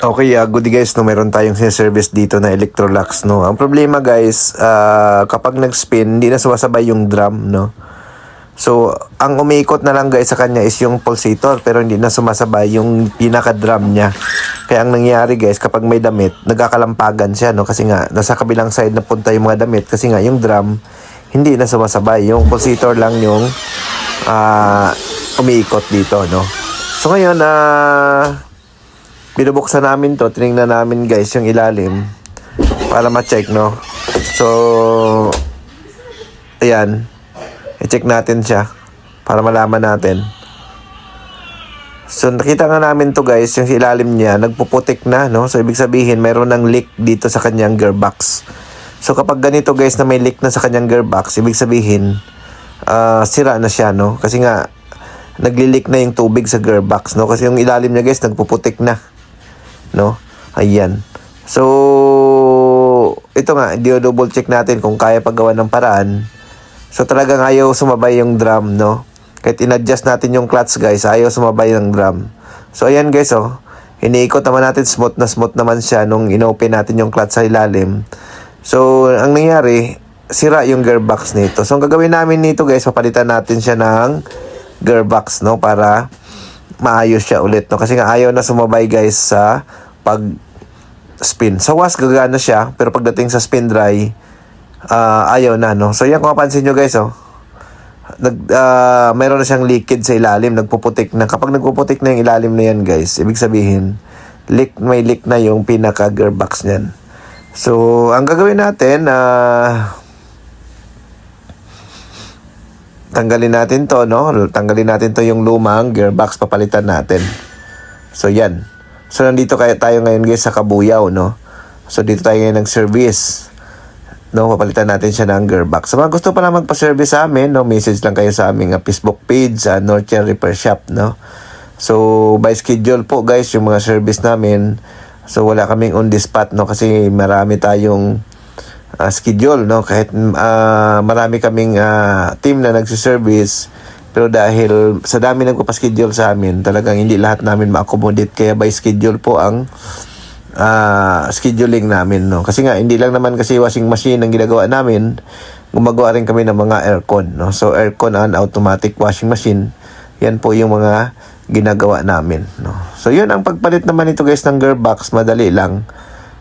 Okay, good guys, no, meron tayong service dito na Electrolux, no. Ang problema guys, kapag nag-spin, hindi na sumasabay yung drum, no. So, ang umiikot na lang guys sa kanya is yung pulsator, pero hindi na sumasabay yung pinaka-drum niya. Kaya ang nangyayari guys, kapag may damit, nagkakalampagan siya, no, kasi nga nasa kabilang side na punta yung mga damit, kasi nga yung drum hindi na sumasabay, yung pulsator lang yung umiikot dito, no. So ngayon, binubuksan namin to, tinignan namin guys yung ilalim para ma-check, no. So ayan, i-check natin siya para malaman natin. So nakita nga namin to guys, yung ilalim niya nagpuputik na, no. So ibig sabihin mayroon ng leak dito sa kanyang gearbox. So kapag ganito guys na may leak na sa kanyang gearbox, ibig sabihin sira na siya, no. Kasi nga nagli-leak na yung tubig sa gearbox, no. Kasi yung ilalim niya guys nagpuputik na, no. Ayan. So ito nga, double check natin kung kaya paggawa ng paraan. So talagang ayaw sumabay yung drum, no. Kahit in-adjust natin yung clutch guys, ayaw sumabay yung drum. So ayan guys, oh. Iniikot naman natin, smooth naman siya nung inopen natin yung clutch sa ilalim. So ang nangyari, sira yung gearbox nito. So ang gagawin namin nito guys, papalitan natin siya ng gearbox, no, para maayos siya ulit, no. Kasi nga ayaw na sumabay guys sa pag spin. Sa was gagana siya, pero pagdating sa spin dry, ayaw na, no. So yan, kung mapansin nyo guys, oh, mayroon na siyang liquid sa ilalim, nagpuputik na. Kapag nagpuputik na yung ilalim na yan guys, ibig sabihin may leak na yung pinaka gearbox niyan. So ang gagawin natin, tanggalin natin to, no. Tanggalin natin to yung lumang gearbox, papalitan natin. So yan. So nandito tayo ngayon guys sa Kabuyaw, no. So dito tayo ngayon nag-service, no. Papalitan natin siya ng gearbox. So mga gusto pa lang magpa-service sa amin, no, message lang kayo sa aming Facebook page, Northern Repair Shop, no. So by schedule po guys yung mga service namin. So wala kaming on the spot, no, kasi marami tayong schedule, no. Kahit marami kaming team na nagsiservice, pero dahil sa dami nagpapaschedule sa amin, talagang hindi lahat namin ma-accommodate. Kaya by schedule po ang scheduling namin, no. Kasi nga hindi lang naman kasi washing machine ang ginagawa namin, gumagawa rin kami ng mga aircon, no. So aircon and automatic washing machine, yan po yung mga ginagawa namin, no. So yun, ang pagpalit naman ito guys ng gearbox, madali lang.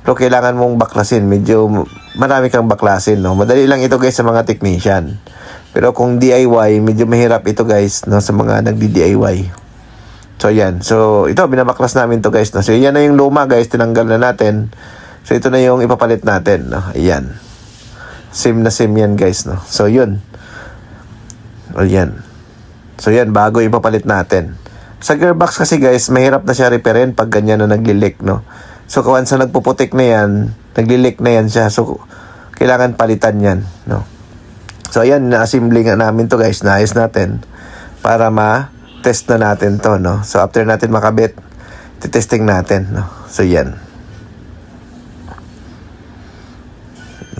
Pero kailangan mong baklasin, medyo marami kang baklasin, no. Madali lang ito guys sa mga technician. Pero kung DIY, medyo mahirap ito guys, no, sa mga nagdi-DIY. So yan. So ito, binabaklas namin to guys, no. So yan na yung luma guys, tinanggal na natin. So ito na yung ipapalit natin, no. Ayan. Same na same yan guys, no. So yun. Ayan. So yan, bago ipapalit natin. Sa gearbox kasi guys, mahirap na siya repairin pag ganyan na nagli-leak, no. So once na nagpuputik na yan, nagli-leak na yan siya. So kailangan palitan yan, no. So ayan, na-assembly nga namin to guys, naayos natin para ma-test na natin to, no. So after natin makabit, titesting natin, no. So yan.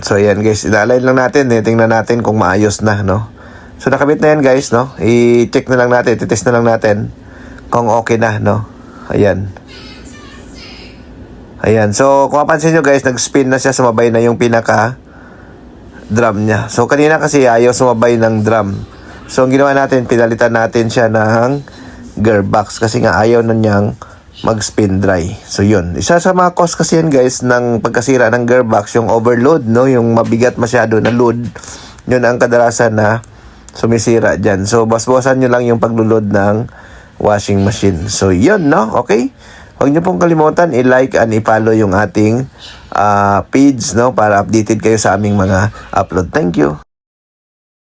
So ayan guys, ina-align lang natin, tingnan natin kung maayos na, no. So nakabit na yan guys, no. I-check na lang natin, titest na lang natin kung okay na, no. Ayan. Ayan. So kung mapansin nyo guys, nag-spin na siya, sumabay na yung pinaka drum niya. So kanina kasi ayaw sumabay ng drum. So ang ginawa natin, pinalitan natin siya ng gearbox kasi nga ayaw na niyang mag-spin dry. So yun, isa sa mga cause kasi yan guys ng pagkasira ng gearbox, yung overload, no, yung mabigat masyado na load. Yun ang kadalasan na sumisira dyan. So basbasan nyo lang yung paglulod ng washing machine. So yun, no, okay. Huwag nyo pong kalimutan i-like and i-follow yung ating page, no, para updated kayo sa aming mga upload. Thank you.